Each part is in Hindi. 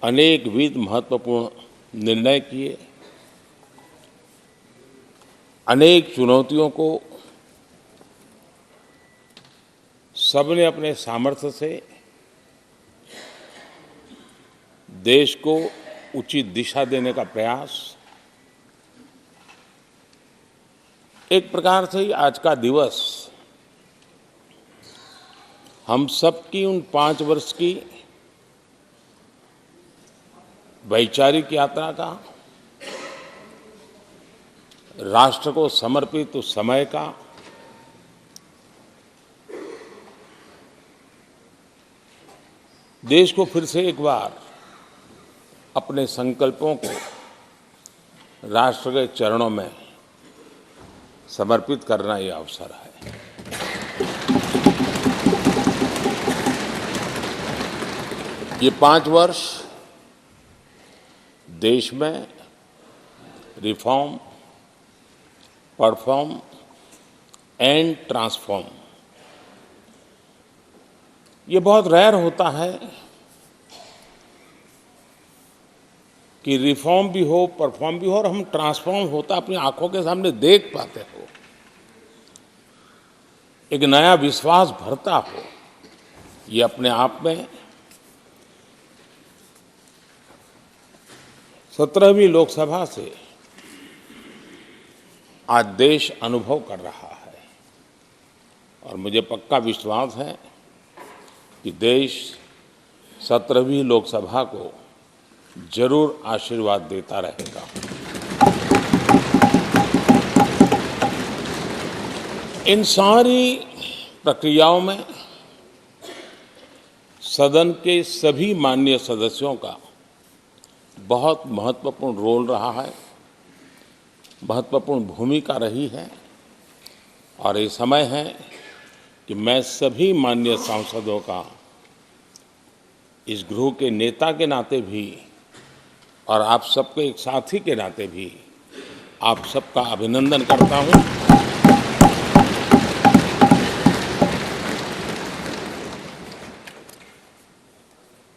अनेकविध महत्वपूर्ण निर्णय किए, अनेक चुनौतियों को सबने अपने सामर्थ्य से देश को उचित दिशा देने का प्रयास। एक प्रकार से ही आज का दिवस हम सबकी उन 5 वर्ष की वैचारिक यात्रा का, राष्ट्र को समर्पित उस समय का, देश को फिर से एक बार अपने संकल्पों को राष्ट्र के चरणों में समर्पित करना ये अवसर है। ये 5 वर्ष देश में रिफॉर्म, परफॉर्म एंड ट्रांसफॉर्म, ये बहुत रेयर होता है कि रिफॉर्म भी हो, परफॉर्म भी हो और हम ट्रांसफॉर्म होता अपनी आंखों के सामने देख पाते हो, एक नया विश्वास भरता हो। ये अपने आप में 17वीं लोकसभा से आज देश अनुभव कर रहा है और मुझे पक्का विश्वास है कि देश 17वीं लोकसभा को जरूर आशीर्वाद देता रहेगा। इन सारी प्रक्रियाओं में सदन के सभी माननीय सदस्यों का बहुत महत्वपूर्ण रोल रहा है, महत्वपूर्ण भूमिका रही है और ये समय है कि मैं सभी माननीय सांसदों का इस गृह के नेता के नाते भी और आप सबके एक साथी के नाते भी आप सबका अभिनंदन करता हूं।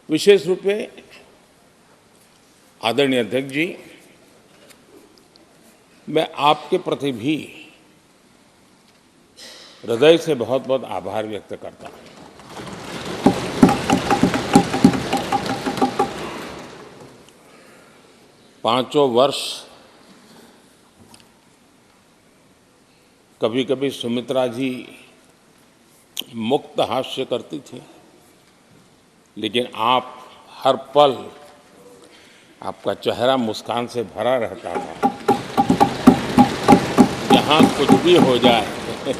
विशेष रूप से आदरणीय अध्यक्ष जी, मैं आपके प्रति भी हृदय से बहुत बहुत आभार व्यक्त करता हूं। पांचों वर्ष कभी कभी सुमित्रा जी मुक्त हास्य करती थी, लेकिन आप हर पल आपका चेहरा मुस्कान से भरा रहता था। यहाँ कुछ भी हो जाए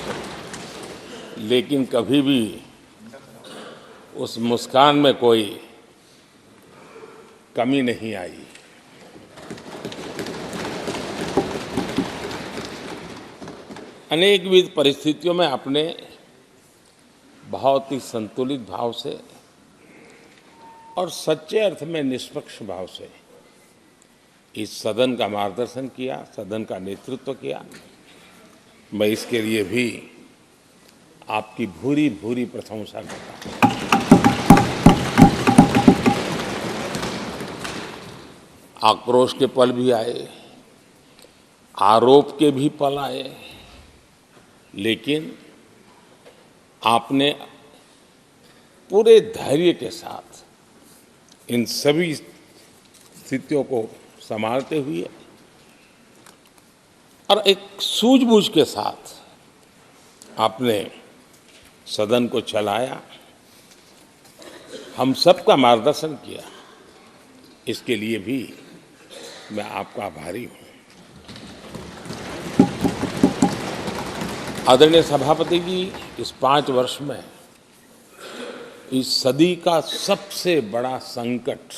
लेकिन कभी भी उस मुस्कान में कोई कमी नहीं आई। अनेकविध परिस्थितियों में आपने बहुत ही संतुलित भाव से और सच्चे अर्थ में निष्पक्ष भाव से इस सदन का मार्गदर्शन किया, सदन का नेतृत्व किया। मैं इसके लिए भी आपकी भूरी भूरी प्रशंसा करता हूं। आक्रोश के पल भी आए, आरोप के भी पल आए, लेकिन आपने पूरे धैर्य के साथ इन सभी स्थितियों को संभालते हुए और एक सूझबूझ के साथ आपने सदन को चलाया, हम सबका मार्गदर्शन किया। इसके लिए भी मैं आपका आभारी हूं। आदरणीय सभापति जी, इस 5 वर्ष में इस सदी का सबसे बड़ा संकट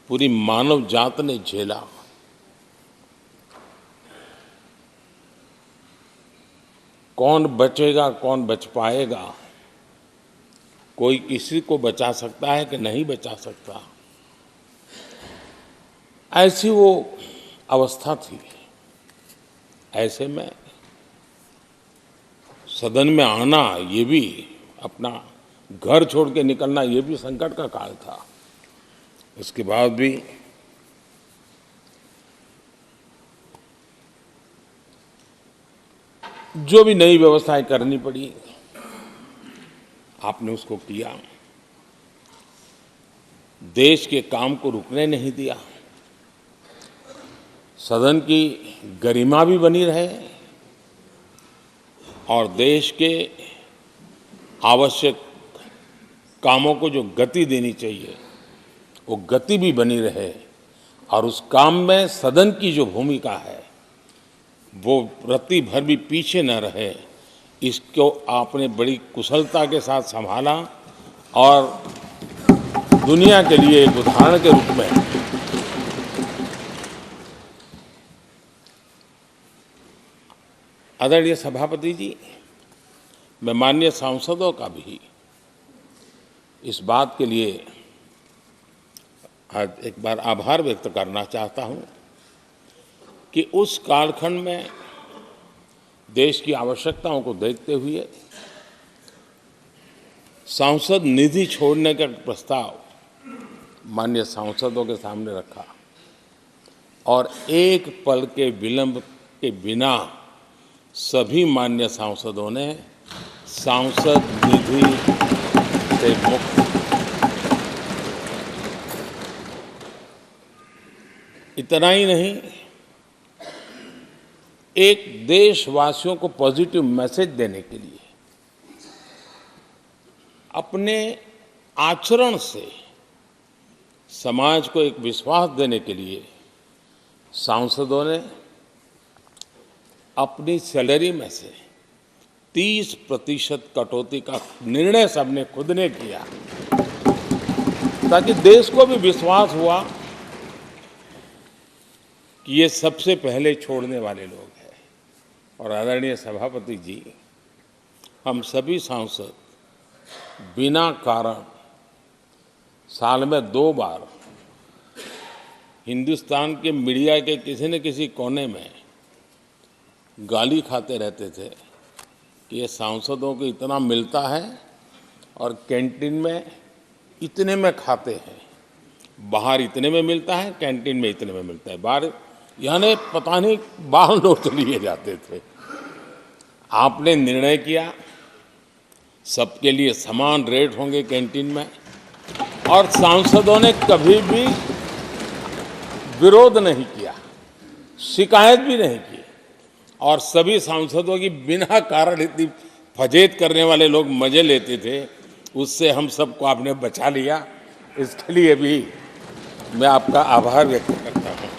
पूरी मानव जात ने झेला। कौन बचेगा, कौन बच पाएगा, कोई किसी को बचा सकता है कि नहीं बचा सकता, ऐसी वो अवस्था थी। ऐसे में सदन में आना, ये भी अपना घर छोड़ के निकलना, ये भी संकट का काल था। उसके बाद भी जो भी नई व्यवस्थाएं करनी पड़ी आपने उसको किया, देश के काम को रुकने नहीं दिया, सदन की गरिमा भी बनी रहे और देश के आवश्यक कामों को जो गति देनी चाहिए वो गति भी बनी रहे और उस काम में सदन की जो भूमिका है वो रत्ती भर भी पीछे न रहे, इसको आपने बड़ी कुशलता के साथ संभाला और दुनिया के लिए एक उदाहरण के रूप में आदरणीय सभापति जी, मैं माननीय सांसदों का भी इस बात के लिए आज एक बार आभार व्यक्त करना चाहता हूं कि उस कालखंड में देश की आवश्यकताओं को देखते हुए सांसद निधि छोड़ने का प्रस्ताव माननीय सांसदों के सामने रखा और एक पल के विलंब के बिना सभी माननीय सांसदों ने सांसद निधि से मुक्त, इतना ही नहीं, एक देशवासियों को पॉजिटिव मैसेज देने के लिए अपने आचरण से समाज को एक विश्वास देने के लिए सांसदों ने अपनी सैलरी में से 30% कटौती का निर्णय सबने खुद ने किया ताकि देश को भी विश्वास हुआ कि ये सबसे पहले छोड़ने वाले लोग हैं। और आदरणीय सभापति जी, हम सभी सांसद बिना कारण साल में 2 बार हिंदुस्तान के मीडिया के किसी न किसी कोने में गाली खाते रहते थे कि ये सांसदों को इतना मिलता है और कैंटीन में इतने में खाते हैं, बाहर इतने में मिलता है, कैंटीन में इतने में मिलता है, बाहर यानी पता नहीं बाहर नोट लिए जाते थे। आपने निर्णय किया सबके लिए समान रेट होंगे कैंटीन में और सांसदों ने कभी भी विरोध नहीं किया, शिकायत भी नहीं की और सभी सांसदों की बिना कारण इतनी फजेत करने वाले लोग मजे लेते थे, उससे हम सबको आपने बचा लिया। इसके लिए भी मैं आपका आभार व्यक्त करता हूं।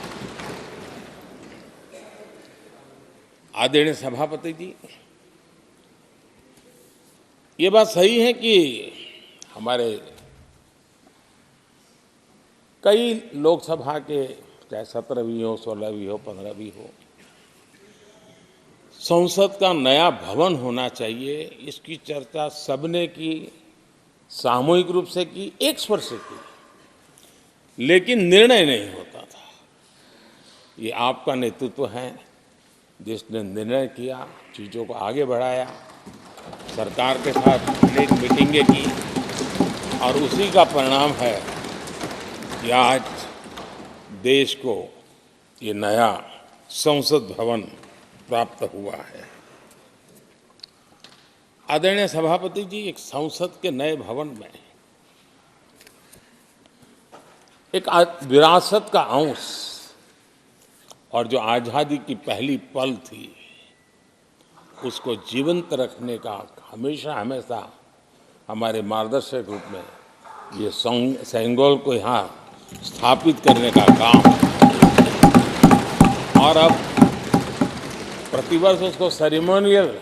आदरणीय सभापति जी, ये बात सही है कि हमारे कई लोकसभा के चाहे 17वीं हो, 16वीं हो, 15वीं हो, संसद का नया भवन होना चाहिए, इसकी चर्चा सबने की, सामूहिक रूप से की, एक स्वर से की, लेकिन निर्णय नहीं होता था। ये आपका नेतृत्व है जिसने निर्णय किया, चीज़ों को आगे बढ़ाया, सरकार के साथ अनेक मीटिंगें की और उसी का परिणाम है कि आज देश को ये नया संसद भवन प्राप्त हुआ है। आदरणीय सभापति जी, एक संसद के नए भवन में एक विरासत का अंश और जो आज़ादी की पहली पल थी उसको जीवंत रखने का हमेशा हमेशा हमारे मार्गदर्शक रूप में ये सेंगोल को यहाँ स्थापित करने का काम और अब प्रतिवर्ष उसको सेरेमोनियल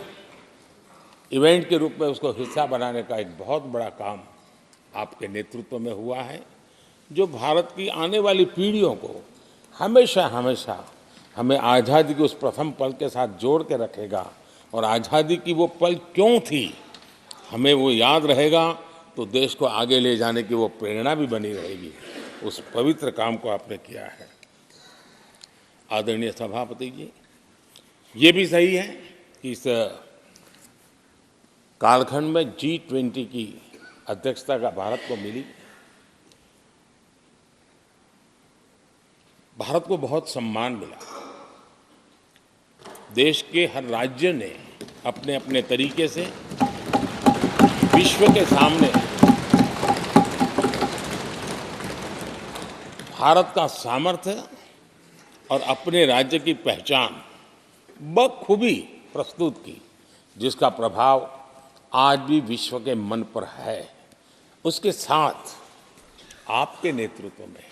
इवेंट के रूप में उसको हिस्सा बनाने का एक बहुत बड़ा काम आपके नेतृत्व में हुआ है, जो भारत की आने वाली पीढ़ियों को हमेशा हमेशा हमें आज़ादी के उस प्रथम पल के साथ जोड़ के रखेगा और आज़ादी की वो पल क्यों थी हमें वो याद रहेगा, तो देश को आगे ले जाने की वो प्रेरणा भी बनी रहेगी। उस पवित्र काम को आपने किया है। आदरणीय सभापति जी, ये भी सही है कि इस कालखंड में G20 की अध्यक्षता का भारत को मिली भारत को बहुत सम्मान मिला। देश के हर राज्य ने अपने अपने तरीके से विश्व के सामने भारत का सामर्थ्य और अपने राज्य की पहचान बखूबी प्रस्तुत की, जिसका प्रभाव आज भी विश्व के मन पर है। उसके साथ आपके नेतृत्व में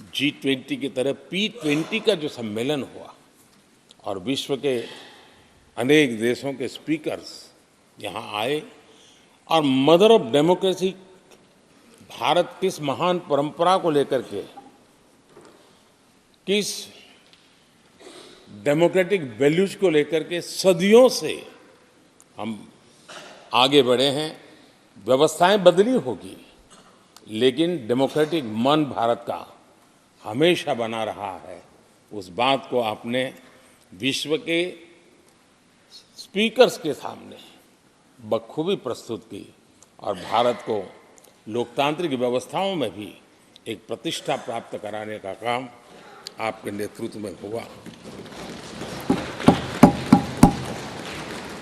G20 की तरह P20 का जो सम्मेलन हुआ और विश्व के अनेक देशों के स्पीकर्स यहाँ आए और मदर ऑफ डेमोक्रेसी भारत किस महान परंपरा को लेकर के, किस डेमोक्रेटिक वैल्यूज को लेकर के सदियों से हम आगे बढ़े हैं। व्यवस्थाएं बदली होगी, लेकिन डेमोक्रेटिक मन भारत का हमेशा बना रहा है। उस बात को आपने विश्व के स्पीकर्स के सामने बखूबी प्रस्तुत की और भारत को लोकतांत्रिक व्यवस्थाओं में भी एक प्रतिष्ठा प्राप्त कराने का काम आपके नेतृत्व में हुआ।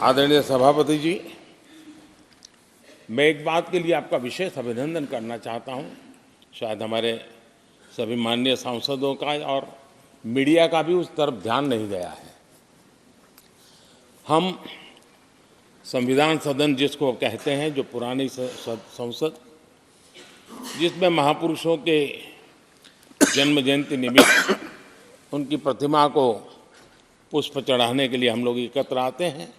आदरणीय सभापति जी, मैं एक बात के लिए आपका विशेष अभिनंदन करना चाहता हूं। शायद हमारे सभी माननीय सांसदों का और मीडिया का भी उस तरफ ध्यान नहीं गया है। हम संविधान सदन जिसको कहते हैं, जो पुरानी संसद, जिसमें महापुरुषों के जन्म जयंती निमित्त उनकी प्रतिमा को पुष्प चढ़ाने के लिए हम लोग एकत्र आते हैं,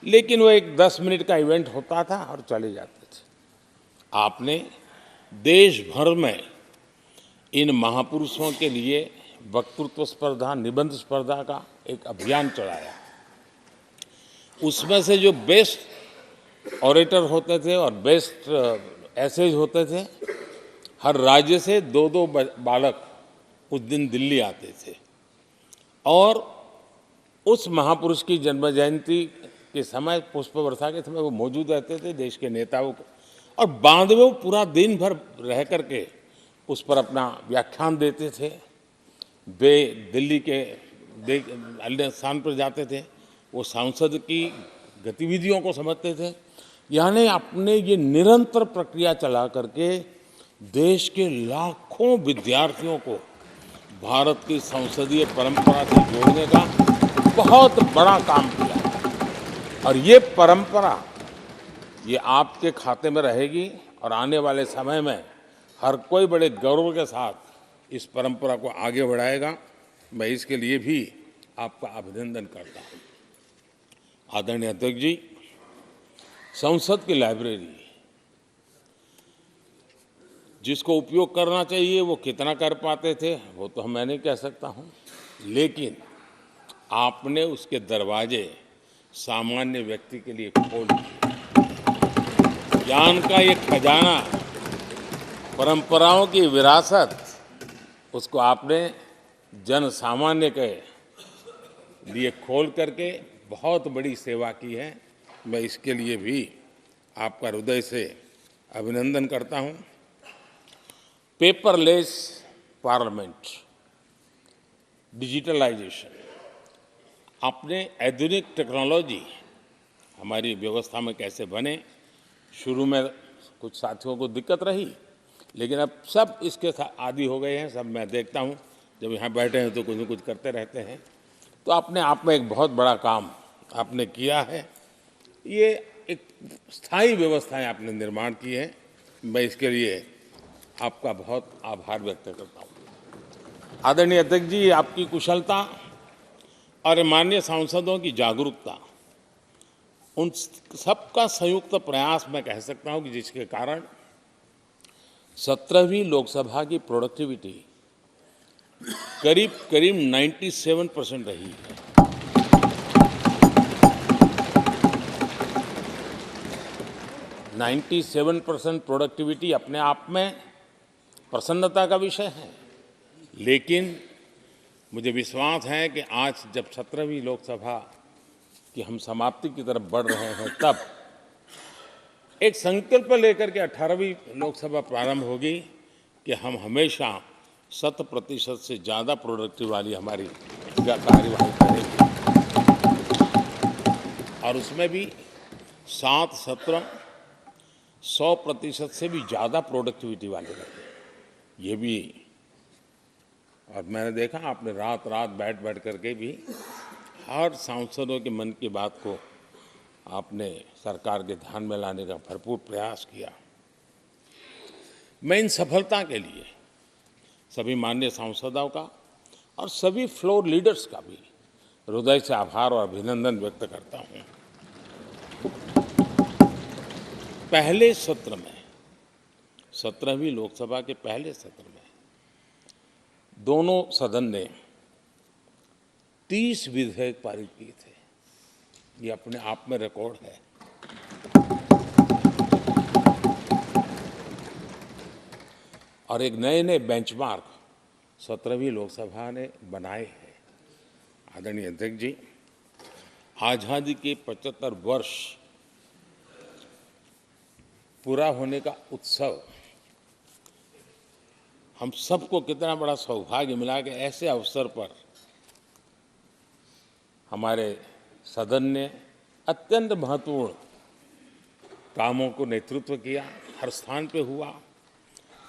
लेकिन वो एक 10 मिनट का इवेंट होता था और चले जाते थे। आपने देश भर में इन महापुरुषों के लिए वक्तृत्व स्पर्धा, निबंध स्पर्धा का एक अभियान चलाया। उसमें से जो बेस्ट ऑरेटर होते थे और बेस्ट एसेज होते थे, हर राज्य से 2-2 बालक उस दिन दिल्ली आते थे और उस महापुरुष की जन्म जयंती के समय, पुष्प वर्षा के समय वो मौजूद रहते थे, देश के नेताओं को, और बाद में वो पूरा दिन भर रह करके उस पर अपना व्याख्यान देते थे। वे दिल्ली के अन्य स्थान पर जाते थे, वो सांसद की गतिविधियों को समझते थे। यानी अपने ये निरंतर प्रक्रिया चला करके देश के लाखों विद्यार्थियों को भारत की संसदीय परंपरा से जोड़ने का बहुत बड़ा काम किया। और ये परंपरा, ये आपके खाते में रहेगी और आने वाले समय में हर कोई बड़े गौरव के साथ इस परंपरा को आगे बढ़ाएगा। मैं इसके लिए भी आपका अभिनंदन करता हूँ। आदरणीय अध्यक्ष जी, संसद की लाइब्रेरी जिसको उपयोग करना चाहिए वो कितना कर पाते थे वो तो मैं नहीं कह सकता हूँ, लेकिन आपने उसके दरवाजे सामान्य व्यक्ति के लिए खोल दिए। ज्ञान का ये खजाना, परंपराओं की विरासत, उसको आपने जन सामान्य के लिए खोल करके बहुत बड़ी सेवा की है। मैं इसके लिए भी आपका हृदय से अभिनंदन करता हूँ। पेपरलेस पार्लियामेंट, डिजिटलाइजेशन, आपने आधुनिक टेक्नोलॉजी हमारी व्यवस्था में कैसे बने। शुरू में कुछ साथियों को दिक्कत रही, लेकिन अब सब इसके आदी हो गए हैं। सब मैं देखता हूँ जब यहाँ बैठे हैं तो कुछ न कुछ करते रहते हैं। तो अपने आप में एक बहुत बड़ा काम आपने किया है। ये एक स्थायी व्यवस्थाएं आपने निर्माण की है। मैं इसके लिए आपका बहुत आभार व्यक्त करता हूँ। आदरणीय अध्यक्ष जी, आपकी कुशलता और माननीय सांसदों की जागरूकता, उन सबका संयुक्त प्रयास मैं कह सकता हूँ कि जिसके कारण 17वीं लोकसभा की प्रोडक्टिविटी करीब 97% रही है। नाइन्टी 97% प्रोडक्टिविटी अपने आप में प्रसन्नता का विषय है, लेकिन मुझे विश्वास है कि आज जब 17वीं लोकसभा की हम समाप्ति की तरफ बढ़ रहे हैं, तब एक संकल्प लेकर के 18वीं लोकसभा प्रारंभ होगी कि हम हमेशा 100% से ज़्यादा प्रोडक्टिव वाली हमारी कार्यवाही करेगी और उसमें भी 7 सत्र 100% से भी ज़्यादा प्रोडक्टिविटी वाले रहे। ये भी, और मैंने देखा आपने रात रात बैठ करके भी हर सांसदों के मन की बात को आपने सरकार के ध्यान में लाने का भरपूर प्रयास किया। मैं इन सफलता के लिए सभी माननीय सांसदों का और सभी फ्लोर लीडर्स का भी हृदय से आभार और अभिनंदन व्यक्त करता हूं। पहले सत्र में 17वीं लोकसभा के पहले सत्र में दोनों सदन ने 30 विधेयक पारित किए थे। ये अपने आप में रिकॉर्ड है। और एक नए बेंचमार्क 17वीं लोकसभा ने बनाए हैं। आदरणीय अध्यक्ष जी, आज़ादी के 75 वर्ष पूरा होने का उत्सव हम सबको कितना बड़ा सौभाग्य मिला कि ऐसे अवसर पर हमारे सदन ने अत्यंत महत्वपूर्ण कामों को नेतृत्व किया। हर स्थान पे हुआ।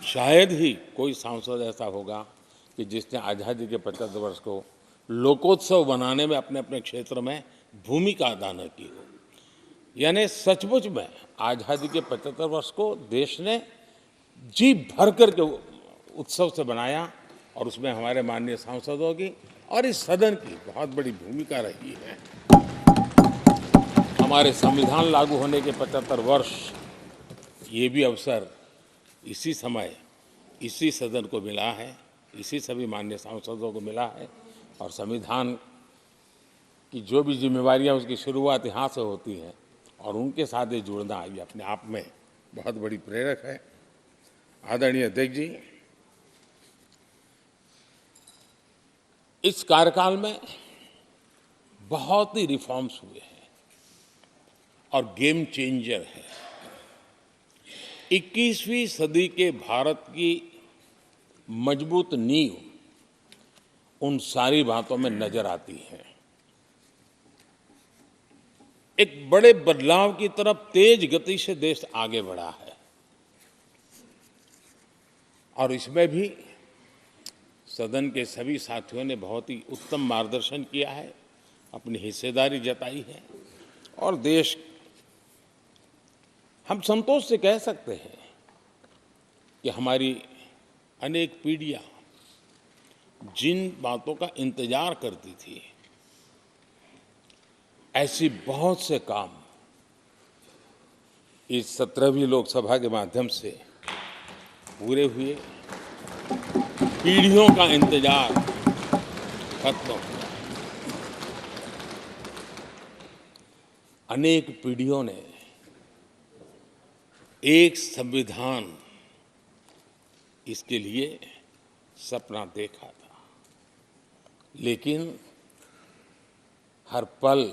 शायद ही कोई सांसद ऐसा होगा कि जिसने आज़ादी के 75 वर्ष को लोकोत्सव बनाने में अपने अपने क्षेत्र में भूमिका अदा न की हो। यानी सचमुच में आज़ादी के 75 वर्ष को देश ने जी भर कर के उत्सव से बनाया और उसमें हमारे माननीय सांसदों की और इस सदन की बहुत बड़ी भूमिका रही है। हमारे संविधान लागू होने के 75 वर्ष, ये भी अवसर इसी समय इसी सदन को मिला है, इसी सभी माननीय सांसदों को मिला है। और संविधान की जो भी जिम्मेवारियां उसकी शुरुआत यहाँ से होती हैं और उनके साथ ये जुड़ना ये अपने आप में बहुत बड़ी प्रेरक है। आदरणीय अध्यक्ष जी, इस कार्यकाल में बहुत ही रिफॉर्म्स हुए हैं और गेम चेंजर है। 21वीं सदी के भारत की मजबूत नींव उन सारी बातों में नजर आती है। एक बड़े बदलाव की तरफ तेज गति से देश आगे बढ़ा है और इसमें भी सदन के सभी साथियों ने बहुत ही उत्तम मार्गदर्शन किया है, अपनी हिस्सेदारी जताई है और देश, हम संतोष से कह सकते हैं कि हमारी अनेक पीढ़ियां जिन बातों का इंतजार करती थी, ऐसी बहुत से काम इस 17वीं लोकसभा के माध्यम से पूरे हुए। पीढ़ियों का इंतजार खत्म हुआ। अनेक पीढ़ियों ने एक संविधान, इसके लिए सपना देखा था, लेकिन हर पल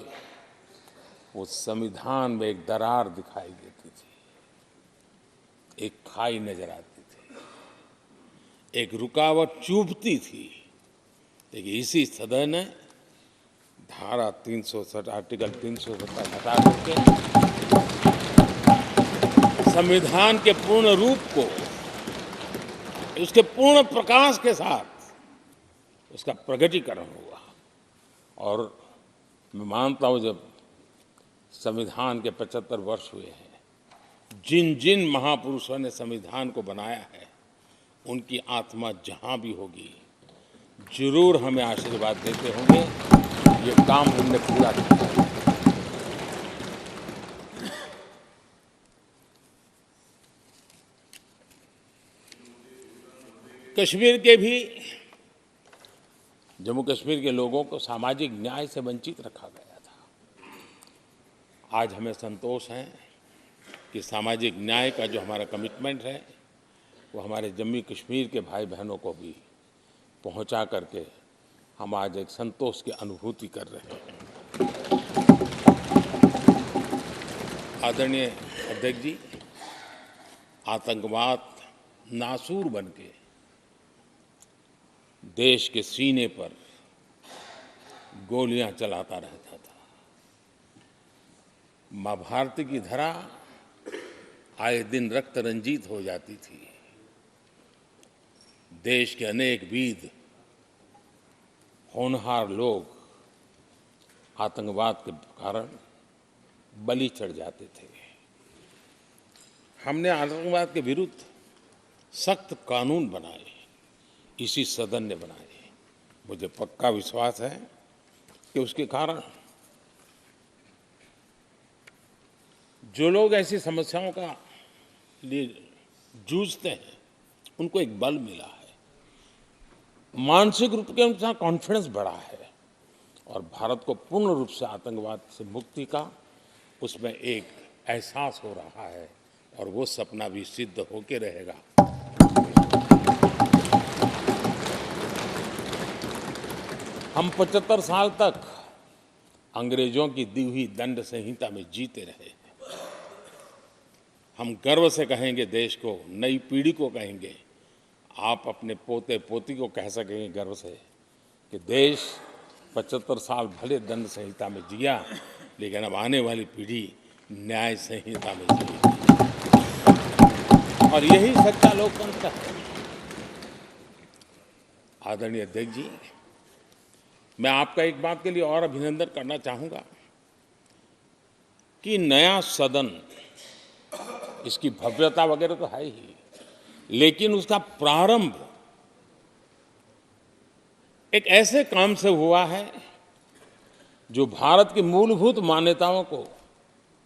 उस संविधान में एक दरार दिखाई देती थी, एक खाई नजर आती थी, एक रुकावट चुभती थी। लेकिन इसी सदन ने धारा 360 आर्टिकल 370 हटा करके संविधान के पूर्ण रूप को, उसके पूर्ण प्रकाश के साथ उसका प्रकटीकरण हुआ। और मैं मानता हूं जब संविधान के 75 वर्ष हुए हैं, जिन जिन महापुरुषों ने संविधान को बनाया है, उनकी आत्मा जहां भी होगी जरूर हमें आशीर्वाद देते होंगे, ये काम हमने पूरा किया। कश्मीर के भी, जम्मू कश्मीर के लोगों को सामाजिक न्याय से वंचित रखा गया था। आज हमें संतोष है कि सामाजिक न्याय का जो हमारा कमिटमेंट है वो हमारे जम्मू कश्मीर के भाई बहनों को भी पहुंचा करके हम आज एक संतोष की अनुभूति कर रहे हैं। आदरणीय अध्यक्ष जी, आतंकवाद नासूर बनके देश के सीने पर गोलियां चलाता रहता था। मां भारती की धरा आए दिन रक्त रंजित हो जाती थी। देश के अनेक वीर होनहार लोग आतंकवाद के कारण बलि चढ़ जाते थे। हमने आतंकवाद के विरुद्ध सख्त कानून बनाए, इसी सदन ने बनाए। मुझे पक्का विश्वास है कि उसके कारण जो लोग ऐसी समस्याओं का लिए जूझते हैं, उनको एक बल मिला है, मानसिक रूप के उनका कॉन्फिडेंस बढ़ा है और भारत को पूर्ण रूप से आतंकवाद से मुक्ति का उसमें एक एहसास हो रहा है और वो सपना भी सिद्ध होके रहेगा। हम 75 साल तक अंग्रेजों की दी हुई दंड संहिता में जीते रहे। हम गर्व से कहेंगे देश को, नई पीढ़ी को कहेंगे, आप अपने पोते पोती को कह सकेंगे गर्व से कि देश 75 साल भले दंड संहिता में जिया, लेकिन अब आने वाली पीढ़ी न्याय संहिता में जिएगी। और यही सच्चा लोकतंत्र है। आदरणीय अध्यक्ष जी, मैं आपका एक बात के लिए और अभिनंदन करना चाहूंगा कि नया सदन, इसकी भव्यता वगैरह तो है ही, लेकिन उसका प्रारंभ एक ऐसे काम से हुआ है जो भारत की मूलभूत मान्यताओं को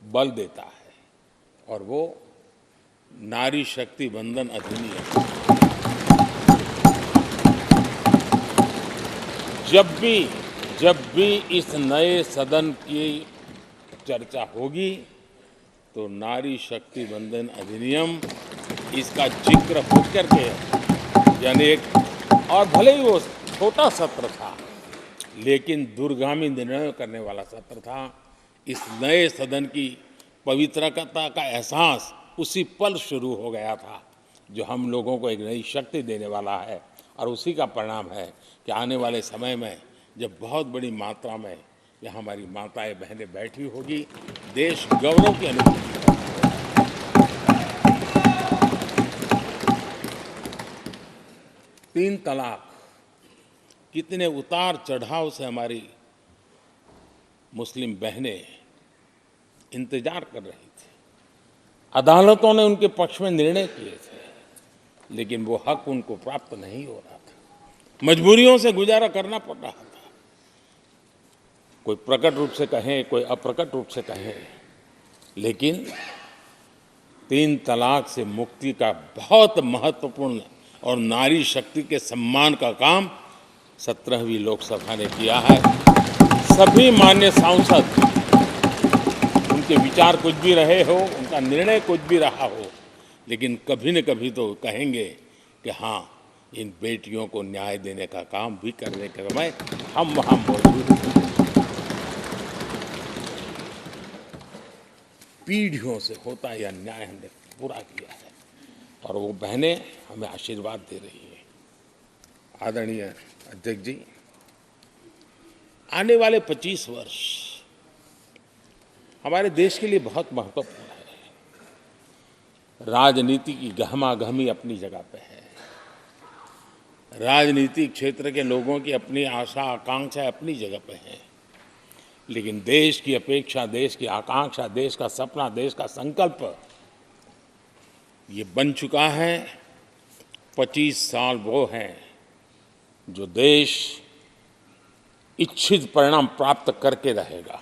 बल देता है, और वो नारी शक्ति वंदन अधिनियम। जब भी इस नए सदन की चर्चा होगी तो नारी शक्ति वंदन अधिनियम इसका जिक्र होकर के, यानी एक, और भले ही वो छोटा सत्र था लेकिन दूरगामी निर्णय करने वाला सत्र था। इस नए सदन की पवित्रता का एहसास उसी पल शुरू हो गया था, जो हम लोगों को एक नई शक्ति देने वाला है। और उसी का परिणाम है कि आने वाले समय में जब बहुत बड़ी मात्रा में यहाँ हमारी माताएं बहनें बैठी होगी, देश गौरव की अनुभूति होगी। 3 तलाक कितने उतार चढ़ाव से हमारी मुस्लिम बहनें इंतजार कर रही थी। अदालतों ने उनके पक्ष में निर्णय किए थे, लेकिन वो हक उनको प्राप्त नहीं हो रहा था। मजबूरियों से गुजारा करना पड़ रहा था। कोई प्रकट रूप से कहें, कोई अप्रकट रूप से कहें, लेकिन 3 तलाक से मुक्ति का बहुत महत्वपूर्ण और नारी शक्ति के सम्मान का काम 17वीं लोकसभा ने किया है। सभी मान्य सांसद, उनके विचार कुछ भी रहे हो, उनका निर्णय कुछ भी रहा हो, लेकिन कभी न कभी तो कहेंगे कि हाँ, इन बेटियों को न्याय देने का काम भी करने के समय हम वहाँ मौजूद हैं। पीढ़ियों से होता यह न्याय हमने पूरा किया है और वो बहनें हमें आशीर्वाद दे रही हैं। आदरणीय अध्यक्ष जी, आने वाले 25 वर्ष हमारे देश के लिए बहुत महत्वपूर्ण है। राजनीति की गहमागहमी अपनी जगह पे है, राजनीतिक क्षेत्र के लोगों की अपनी आशा आकांक्षा अपनी जगह पे है, लेकिन देश की अपेक्षा, देश की आकांक्षा, देश का सपना, देश का संकल्प ये बन चुका है। 25 साल वो हैं जो देश इच्छित परिणाम प्राप्त करके रहेगा।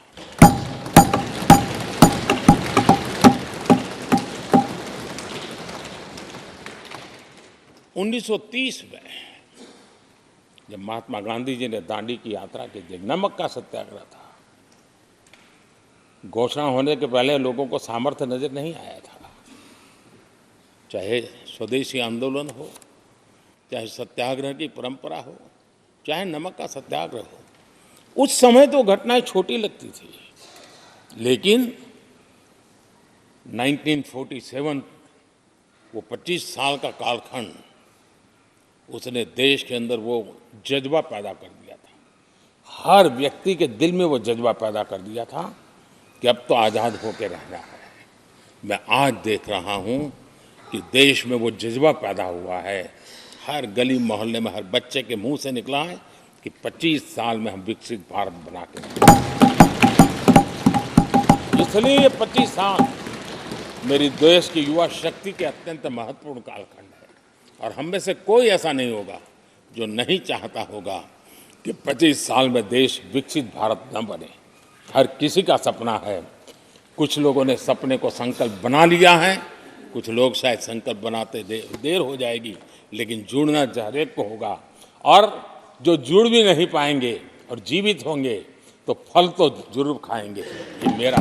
उन्नीस 1930 में जब महात्मा गांधी जी ने दांडी की यात्रा की थी, नमक का सत्याग्रह था, घोषणा होने के पहले लोगों को सामर्थ्य नजर नहीं आया था। चाहे स्वदेशी आंदोलन हो, चाहे सत्याग्रह की परंपरा हो, चाहे नमक का सत्याग्रह हो, उस समय तो घटनाएं छोटी लगती थी, लेकिन 1947 वो 25 साल का कालखंड उसने देश के अंदर वो जज्बा पैदा कर दिया था। हर व्यक्ति के दिल में वो जज्बा पैदा कर दिया था कि अब तो आज़ाद होकर रहना है। मैं आज देख रहा हूँ कि देश में वो जज्बा पैदा हुआ है। हर गली मोहल्ले में हर बच्चे के मुंह से निकला है कि 25 साल में हम विकसित भारत बना के इसलिए ये 25 साल मेरी देश की युवा शक्ति के अत्यंत महत्वपूर्ण कालखंड है। और हम में से कोई ऐसा नहीं होगा जो नहीं चाहता होगा कि 25 साल में देश विकसित भारत न बने। हर किसी का सपना है। कुछ लोगों ने सपने को संकल्प बना लिया है, कुछ लोग शायद संकल्प बनाते देर हो जाएगी, लेकिन जुड़ना हर एक को होगा। और जो जुड़ भी नहीं पाएंगे और जीवित होंगे तो फल तो जरूर खाएंगे। ये मेरा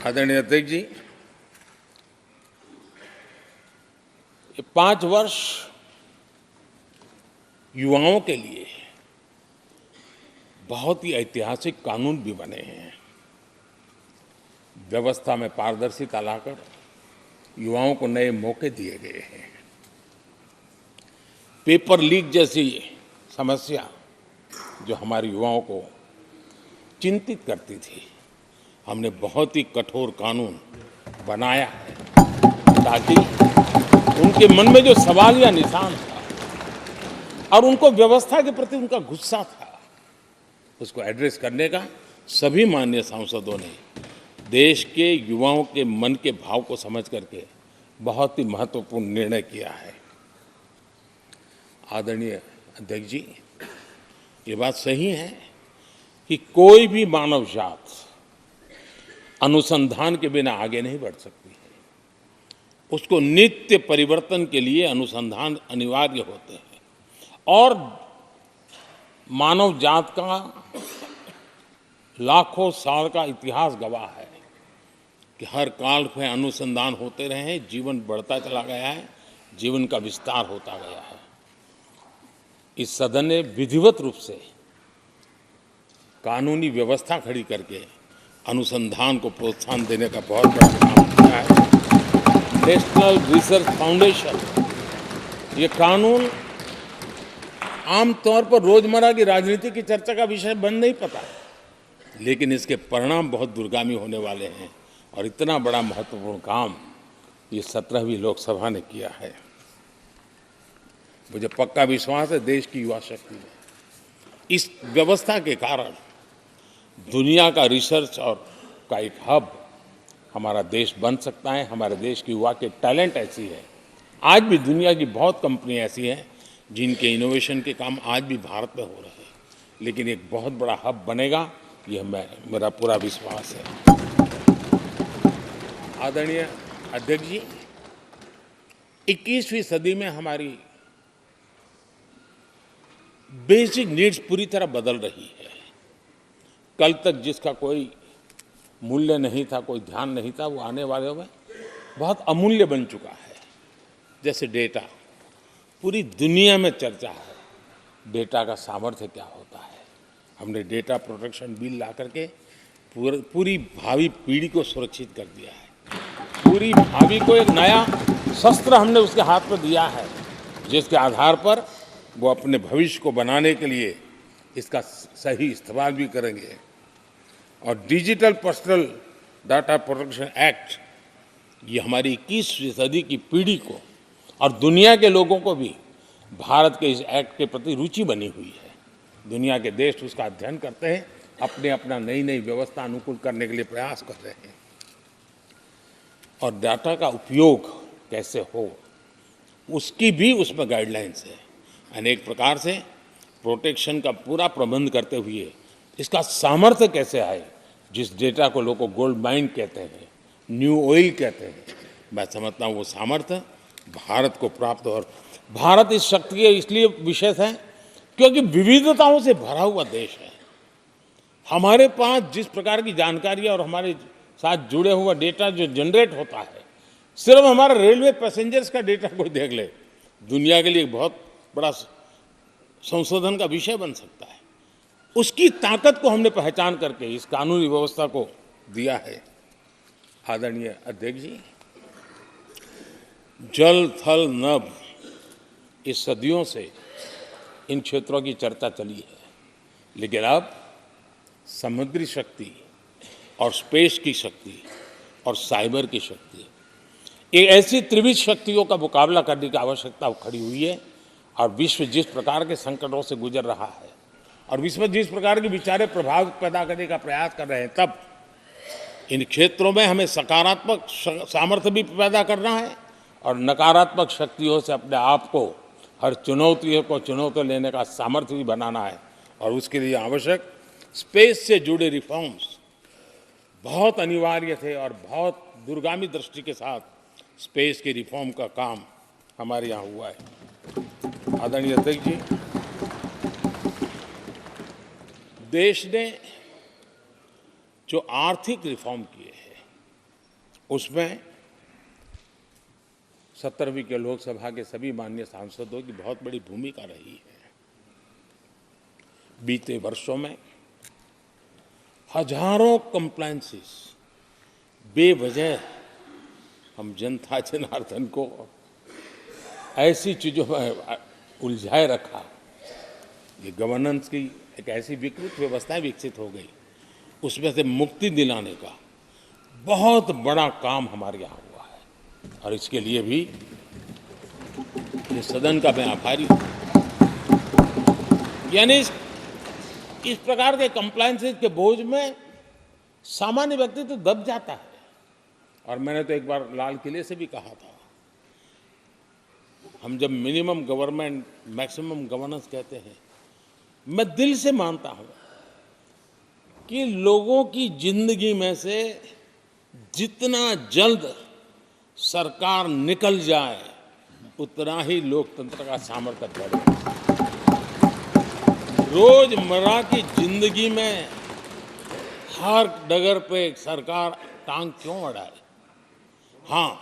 आदरणीय अध्यक्ष जी, ये 5 वर्ष युवाओं के लिए बहुत ही ऐतिहासिक कानून भी बने हैं। व्यवस्था में पारदर्शिता लाकर युवाओं को नए मौके दिए गए हैं। पेपर लीक जैसी समस्या जो हमारे युवाओं को चिंतित करती थी, हमने बहुत ही कठोर कानून बनाया है ताकि उनके मन में जो सवाल या निशान था और उनको व्यवस्था के प्रति उनका गुस्सा था, उसको एड्रेस करने का सभी माननीय सांसदों ने देश के युवाओं के मन के भाव को समझ करके बहुत ही महत्वपूर्ण निर्णय किया है। आदरणीय अध्यक्ष जी, ये बात सही है कि कोई भी मानव जात अनुसंधान के बिना आगे नहीं बढ़ सकती है। उसको नित्य परिवर्तन के लिए अनुसंधान अनिवार्य होते हैं। और मानव जात का लाखों साल का इतिहास गवाह है कि हर काल में अनुसंधान होते रहे हैं, जीवन बढ़ता चला गया है, जीवन का विस्तार होता गया है। इस सदन ने विधिवत रूप से कानूनी व्यवस्था खड़ी करके अनुसंधान को प्रोत्साहन देने का बहुत बड़ा काम किया है। नेशनल रिसर्च फाउंडेशन, ये कानून आमतौर पर रोजमर्रा की राजनीति की चर्चा का विषय बन नहीं पता, लेकिन इसके परिणाम बहुत दूरगामी होने वाले हैं। और इतना बड़ा महत्वपूर्ण काम ये 17वीं लोकसभा ने किया है। मुझे पक्का विश्वास है देश की युवा शक्ति में इस व्यवस्था के कारण दुनिया का रिसर्च और का एक हब हमारा देश बन सकता है। हमारे देश की युवा के टैलेंट ऐसी है, आज भी दुनिया की बहुत कंपनियां ऐसी हैं जिनके इनोवेशन के काम आज भी भारत में हो रहे हैं, लेकिन एक बहुत बड़ा हब बनेगा, यह मेरा पूरा विश्वास है। आदरणीय अध्यक्ष जी, 21वीं सदी में हमारी बेसिक नीड्स पूरी तरह बदल रही है। कल तक जिसका कोई मूल्य नहीं था, कोई ध्यान नहीं था, वो आने वाले में बहुत अमूल्य बन चुका है। जैसे डेटा, पूरी दुनिया में चर्चा है डेटा का सामर्थ्य क्या होता है। हमने डेटा प्रोटेक्शन बिल ला करके पूरी भावी पीढ़ी को सुरक्षित कर दिया है। पूरी भावी को एक नया शस्त्र हमने उसके हाथ में दिया है, जिसके आधार पर वो अपने भविष्य को बनाने के लिए इसका सही इस्तेमाल भी करेंगे। और digital personal data protection act, ये हमारी 21वीं सदी की पीढ़ी को और दुनिया के लोगों को भी भारत के इस एक्ट के प्रति रुचि बनी हुई है। दुनिया के देश उसका अध्ययन करते हैं, अपने अपना नई नई व्यवस्था अनुकूल करने के लिए प्रयास कर रहे हैं। और डाटा का उपयोग कैसे हो, उसकी भी उसमें गाइडलाइंस है। अनेक प्रकार से प्रोटेक्शन का पूरा प्रबंध करते हुए इसका सामर्थ्य कैसे आए। जिस डेटा को लोगों को गोल्ड माइन कहते हैं, न्यू ऑयल कहते हैं, मैं समझता हूँ वो सामर्थ्य भारत को प्राप्त हो। और भारत इस शक्ति के इसलिए विशेष है क्योंकि विविधताओं से भरा हुआ देश है। हमारे पास जिस प्रकार की जानकारी और हमारे साथ जुड़े हुआ डेटा जो जनरेट होता है, सिर्फ हमारा रेलवे पैसेंजर्स का डेटा कोई देख ले, दुनिया के लिए बहुत बड़ा संशोधन का विषय बन सकता है। उसकी ताकत को हमने पहचान करके इस कानूनी व्यवस्था को दिया है। आदरणीय अध्यक्ष जी, जल थल नभ, इस सदियों से इन क्षेत्रों की चर्चा चली है, लेकिन अब समुद्री शक्ति और स्पेस की शक्ति और साइबर की शक्ति, एक ऐसी त्रिविध शक्तियों का मुकाबला करने की आवश्यकता खड़ी हुई है। और विश्व जिस प्रकार के संकटों से गुजर रहा है और विश्व जिस प्रकार के विचारे प्रभाव पैदा करने का प्रयास कर रहे हैं, तब इन क्षेत्रों में हमें सकारात्मक सामर्थ्य भी पैदा करना है और नकारात्मक शक्तियों से अपने आप को, हर चुनौतियों को चुनौती लेने का सामर्थ्य भी बनाना है। और उसके लिए आवश्यक स्पेस से जुड़े रिफॉर्म्स बहुत अनिवार्य थे और बहुत दूरगामी दृष्टि के साथ स्पेस के रिफॉर्म का काम हमारे यहाँ हुआ है। आदरणीय अध्यक्ष जी, देश ने जो आर्थिक रिफॉर्म किए हैं उसमें 17वीं के लोकसभा के सभी माननीय सांसदों की बहुत बड़ी भूमिका रही है। बीते वर्षों में हजारों कंप्लायंसेस बेवजह हम जनता जनार्दन को ऐसी चीज़ों में उलझाए रखा। ये गवर्नेंस की एक ऐसी विकृत व्यवस्था विकसित हो गई, उसमें से मुक्ति दिलाने का बहुत बड़ा काम हमारे यहाँ हुआ है और इसके लिए भी ये सदन का मैं आभारी हूँ। यानी इस प्रकार के कंप्लायंसेस के बोझ में सामान्य व्यक्ति तो दब जाता है। और मैंने तो एक बार लाल किले से भी कहा था, हम जब मिनिमम गवर्नमेंट मैक्सिमम गवर्नेंस कहते हैं, मैं दिल से मानता हूं कि लोगों की जिंदगी में से जितना जल्द सरकार निकल जाए उतना ही लोकतंत्र का सामर्थ्य बढ़े। रोजमर्रा की जिंदगी में हर डगर पे सरकार टांग क्यों अड़ाए? हाँ,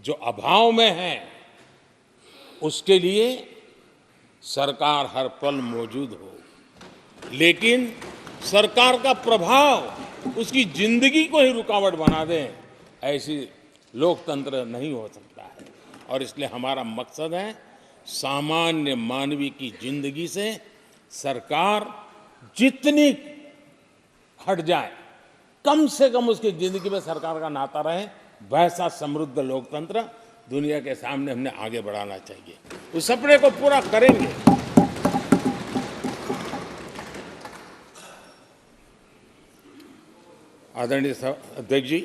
जो अभाव में है उसके लिए सरकार हर पल मौजूद हो, लेकिन सरकार का प्रभाव उसकी जिंदगी को ही रुकावट बना दे, ऐसी लोकतंत्र नहीं हो सकता है। और इसलिए हमारा मकसद है सामान्य मानवीय की जिंदगी से सरकार जितनी हट जाए, कम से कम उसकी जिंदगी में सरकार का नाता रहे, वैसा समृद्ध लोकतंत्र दुनिया के सामने हमने आगे बढ़ाना चाहिए। उस सपने को पूरा करेंगे। आदरणीय अध्यक्ष जी,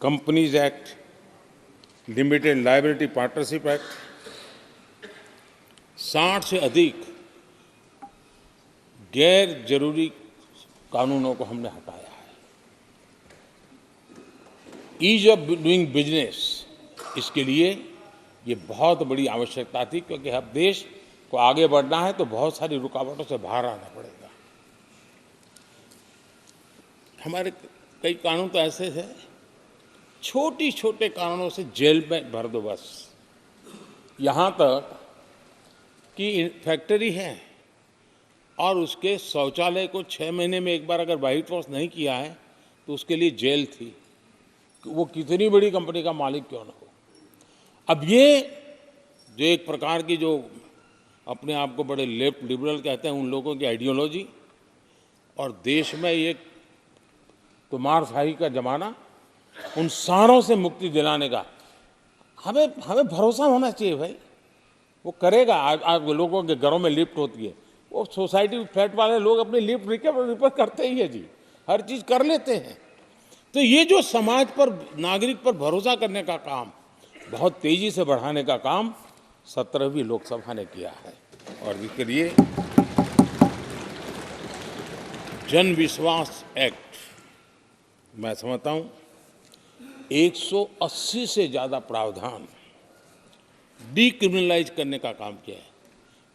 companies act, limited liability partnership act, 60 से अधिक गैर जरूरी कानूनों को हमने हटाया है। ईज ऑफ डूइंग बिजनेस, इसके लिए ये बहुत बड़ी आवश्यकता थी, क्योंकि अब देश को आगे बढ़ना है तो बहुत सारी रुकावटों से बाहर आना पड़ेगा। हमारे कई कानून तो ऐसे थे, छोटी छोटे कारणों से जेल में भर दो बस। यहाँ तक कि फैक्ट्री है और उसके शौचालय को 6 महीने में एक बार अगर व्हाइट वॉश नहीं किया है तो उसके लिए जेल थी, वो कितनी बड़ी कंपनी का मालिक क्यों न हो। अब ये जो एक प्रकार की जो अपने आप को बड़े लेफ्ट लिबरल कहते हैं, उन लोगों की आइडियोलॉजी और देश में ये तुमारशाही का जमाना, उन सारों से मुक्ति दिलाने का हमें भरोसा होना चाहिए। भाई वो करेगा। आज लोगों के घरों में लिफ्ट होती है, वो सोसाइटी फ्लैट वाले लोग अपनी लिफ्ट रिपेयर करते ही है जी, हर चीज़ कर लेते हैं। तो ये जो समाज पर, नागरिक पर भरोसा करने का काम, बहुत तेजी से बढ़ाने का काम 17वीं लोकसभा ने किया है। और इसके लिए जन विश्वास एक्ट, मैं समझता हूँ 180 से ज़्यादा प्रावधान डीक्रिमिनलाइज करने का काम किया है।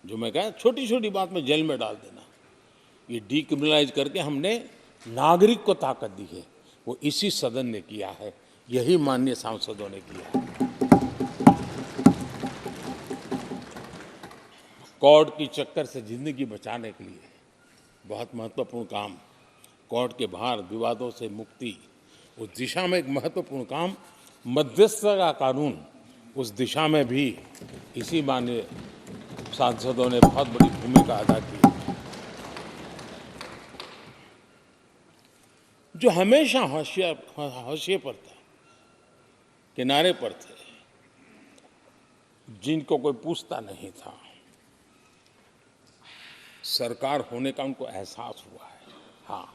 जो मैं कहा छोटी छोटी बात में जेल में डाल देना, ये डीक्रिमिनलाइज करके हमने नागरिक को ताकत दी है। वो इसी सदन ने किया है, यही माननीय सांसदों ने किया है। कोर्ट की चक्कर से जिंदगी बचाने के लिए बहुत महत्वपूर्ण काम, कोर्ट के बाहर विवादों से मुक्ति, उस दिशा में एक महत्वपूर्ण काम मध्यस्थता का कानून उस दिशा में भी इसी माननीय सांसदों ने बहुत बड़ी भूमिका अदा की, जो हमेशा हाशिए पर थे, किनारे पर थे, जिनको कोई पूछता नहीं था। सरकार होने का उनको एहसास हुआ है। हाँ,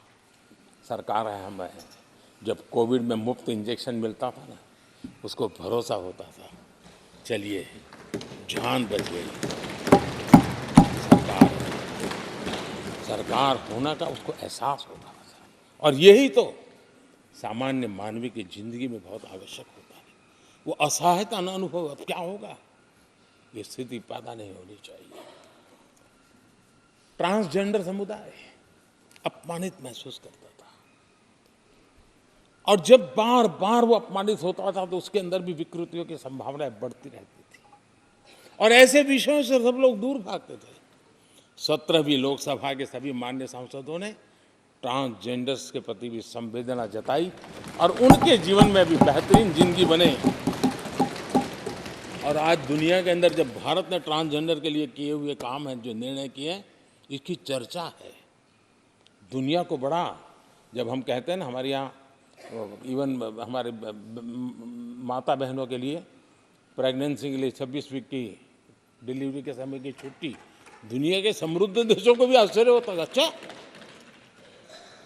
सरकार अहम है। जब कोविड में मुफ्त इंजेक्शन मिलता था ना, उसको भरोसा होता था, चलिए जान बच गई, सरकार सरकार होने का उसको एहसास होता था। और यही तो सामान्य मानवीय की जिंदगी में बहुत आवश्यक होता है। वो असहायता न अनुभव, अब क्या होगा, ये स्थिति पैदा नहीं होनी चाहिए। ट्रांसजेंडर समुदाय अपमानित महसूस करता था, और जब बार बार वो अपमानित होता था तो उसके अंदर भी विकृतियों की संभावनाएं बढ़ती रहती थी, और ऐसे विषयों से सब लोग दूर भागते थे। 17वीं लोकसभा के सभी माननीय सांसदों ने ट्रांसजेंडर्स के प्रति भी संवेदना जताई, और उनके जीवन में भी बेहतरीन जिंदगी बने। और आज दुनिया के अंदर जब भारत ने ट्रांसजेंडर के लिए किए हुए काम हैं, जो निर्णय किए हैं, इसकी चर्चा है दुनिया को बड़ा। जब हम कहते हैं ना, हमारे यहाँ इवन हमारे माता बहनों के लिए प्रेगनेंसी के लिए 26 वीक की डिलीवरी के समय की छुट्टी, दुनिया के समृद्ध देशों को भी आश्चर्य होता है। अच्छा,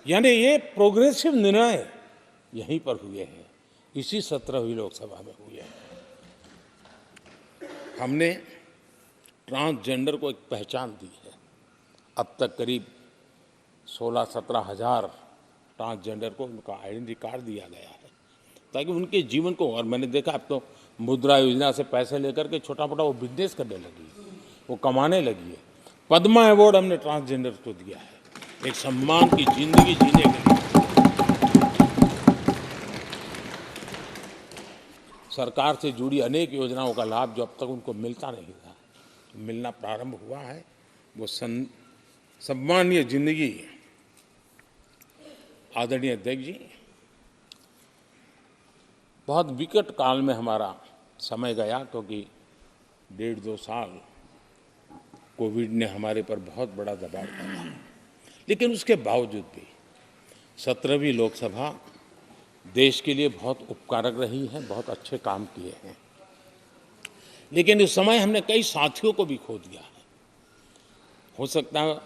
यानी ये प्रोग्रेसिव निर्णय यहीं पर हुए हैं, इसी 17वीं लोकसभा में हुए हैं। हमने ट्रांसजेंडर को एक पहचान दी है। अब तक करीब 16-17 हज़ार ट्रांसजेंडर को उनका आइडेंटिटी कार्ड दिया गया है, ताकि उनके जीवन को। और मैंने देखा अब तो मुद्रा योजना से पैसे लेकर के छोटा मोटा वो बिजनेस करने लगी, वो कमाने लगी है। पद्मा अवार्ड हमने ट्रांसजेंडर को दिया है, एक सम्मान की जिंदगी जीने के लिए। सरकार से जुड़ी अनेक योजनाओं का लाभ जो अब तक उनको मिलता नहीं था, मिलना प्रारंभ हुआ है। वो सम्मानीय जिंदगी। आदरणीय अध्यक्ष जी, बहुत विकट काल में हमारा समय गया, क्योंकि 1.5-2 साल कोविड ने हमारे पर बहुत बड़ा दबाव डाला। लेकिन उसके बावजूद भी 17वीं लोकसभा देश के लिए बहुत उपकारक रही है, बहुत अच्छे काम किए हैं। लेकिन इस समय हमने कई साथियों को भी खो दिया है। हो सकता है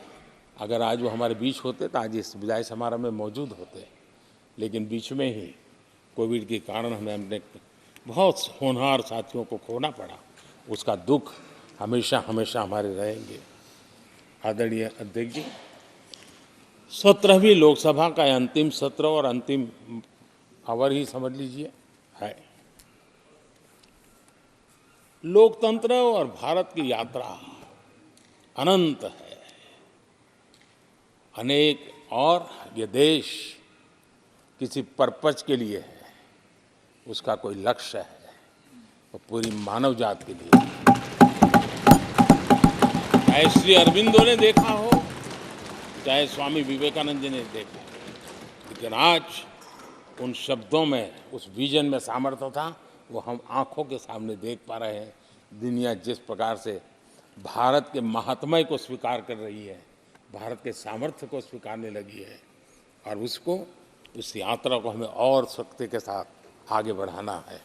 अगर आज वो हमारे बीच होते तो आज इस विदाई समारोह में मौजूद होते, लेकिन बीच में ही कोविड के कारण हमें अपने बहुत होनहार साथियों को खोना पड़ा। उसका दुख हमेशा हमेशा हमारे रहेंगे। आदरणीय अध्यक्ष जी, 17वीं लोकसभा का अंतिम सत्र और अंतिम आवर ही समझ लीजिए है। लोकतंत्र और भारत की यात्रा अनंत है, अनेक, और ये देश किसी पर्पज के लिए है, उसका कोई लक्ष्य है, वो पूरी मानव जात के लिए। चाहे श्री अरविंदो ने देखा हो, चाहे स्वामी विवेकानंद जी ने देखा, लेकिन आज उन शब्दों में, उस विजन में सामर्थ्य था, वो हम आंखों के सामने देख पा रहे हैं। दुनिया जिस प्रकार से भारत के महात्म्य को स्वीकार कर रही है, भारत के सामर्थ्य को स्वीकारने लगी है, और उसको, उस यात्रा को हमें और शक्ति के साथ आगे बढ़ाना है।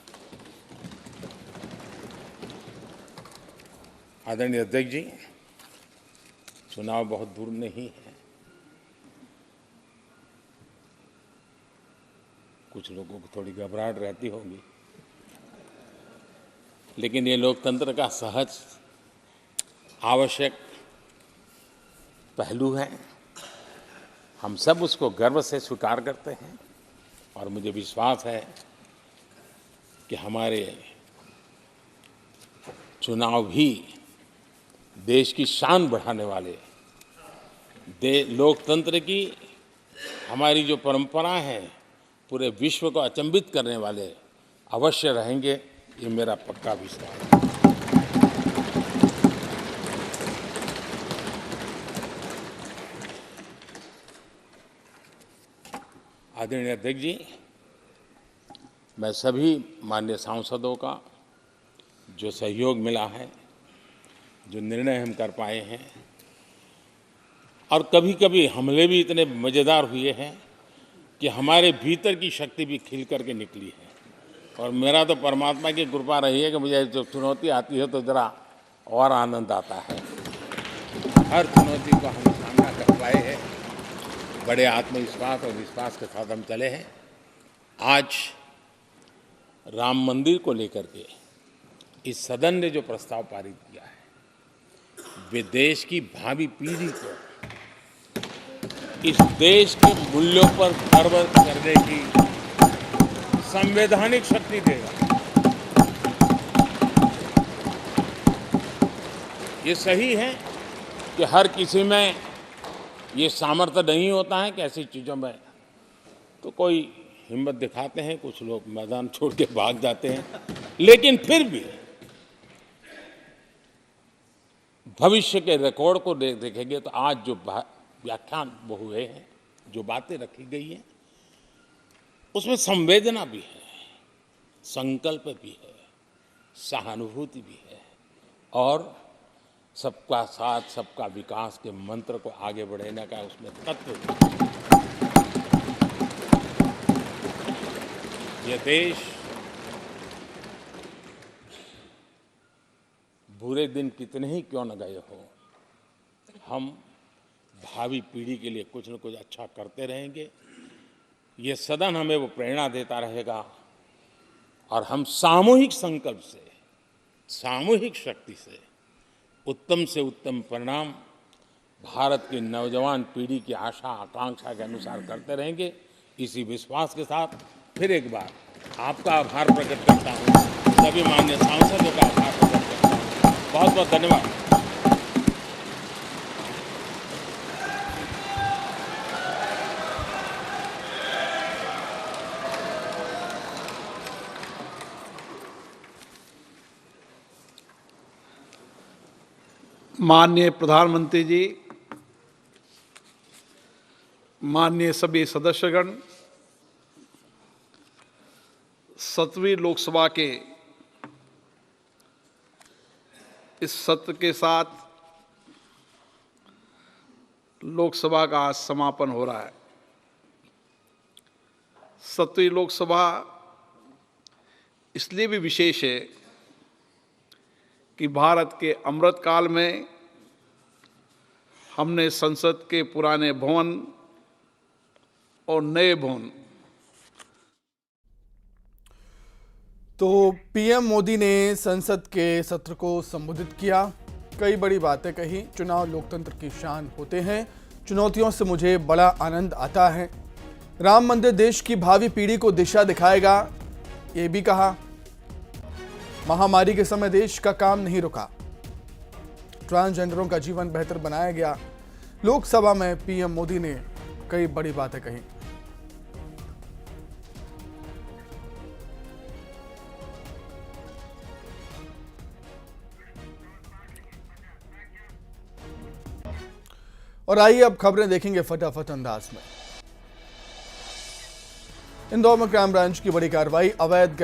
आदरणीय अध्यक्ष जी, चुनाव बहुत दूर नहीं है। कुछ लोगों को थोड़ी घबराहट रहती होगी, लेकिन ये लोकतंत्र का सहज आवश्यक पहलू है। हम सब उसको गर्व से स्वीकार करते हैं, और मुझे विश्वास है कि हमारे चुनाव भी देश की शान बढ़ाने वाले, लोकतंत्र की हमारी जो परंपरा है, पूरे विश्व को अचंभित करने वाले अवश्य रहेंगे, ये मेरा पक्का विश्वास है। आदरणीय अध्यक्ष जी, मैं सभी माननीय सांसदों का जो सहयोग मिला है, जो निर्णय हम कर पाए हैं, और कभी-कभी हमले भी इतने मज़ेदार हुए हैं कि हमारे भीतर की शक्ति भी खिल करके निकली है। और मेरा तो परमात्मा की कृपा रही है कि मुझे जब चुनौती आती है तो ज़रा और आनंद आता है। हर चुनौती को हम सामना कर पाए हैं, बड़े आत्मविश्वास और विश्वास के साथ हम चले हैं। आज राम मंदिर को लेकर के इस सदन ने जो प्रस्ताव पारित किया है, वे देश की भावी पीढ़ी को इस देश के मूल्यों पर गर्व करने की संवैधानिक शक्ति देगा। ये सही है कि हर किसी में ये सामर्थ्य नहीं होता है कि ऐसी चीज़ों में तो कोई हिम्मत दिखाते हैं, कुछ लोग मैदान छोड़ के भाग जाते हैं, लेकिन फिर भी भविष्य के रिकॉर्ड को देखेंगे तो आज जो व्याख्यान वो हुए हैं, जो बातें रखी गई हैं, उसमें संवेदना भी है, संकल्प भी है, सहानुभूति भी है और सबका साथ सबका विकास के मंत्र को आगे बढ़ाने का उसमें तत्व भी है। ये देश बुरे दिन कितने ही क्यों न गए हो, हम भावी पीढ़ी के लिए कुछ न कुछ अच्छा करते रहेंगे। ये सदन हमें वो प्रेरणा देता रहेगा और हम सामूहिक संकल्प से, सामूहिक शक्ति से उत्तम परिणाम भारत की नौजवान पीढ़ी की आशा आकांक्षा के अनुसार करते रहेंगे। इसी विश्वास के साथ फिर एक बार आपका आभार प्रकट करता हूँ, सभी माननीय सांसदों का आभार प्रकट करता हूँ। बहुत बहुत धन्यवाद। माननीय प्रधानमंत्री जी, माननीय सभी सदस्यगण, 7वीं लोकसभा के इस सत्र के साथ लोकसभा का आज समापन हो रहा है। 7वीं लोकसभा इसलिए भी विशेष है कि भारत के अमृत काल में हमने संसद के पुराने भवन और नए भवन। तो पीएम मोदी ने संसद के सत्र को संबोधित किया, कई बड़ी बातें कही। चुनाव लोकतंत्र की शान होते हैं, चुनौतियों से मुझे बड़ा आनंद आता है। राम मंदिर देश की भावी पीढ़ी को दिशा दिखाएगा, ये भी कहा। महामारी के समय देश का काम नहीं रुका, ट्रांसजेंडरों का जीवन बेहतर बनाया गया। लोकसभा में पीएम मोदी ने कई बड़ी बातें कही। और आइए अब खबरें देखेंगे फटाफट अंदाज में। इंदौर में क्राइम ब्रांच की बड़ी कार्रवाई, अवैध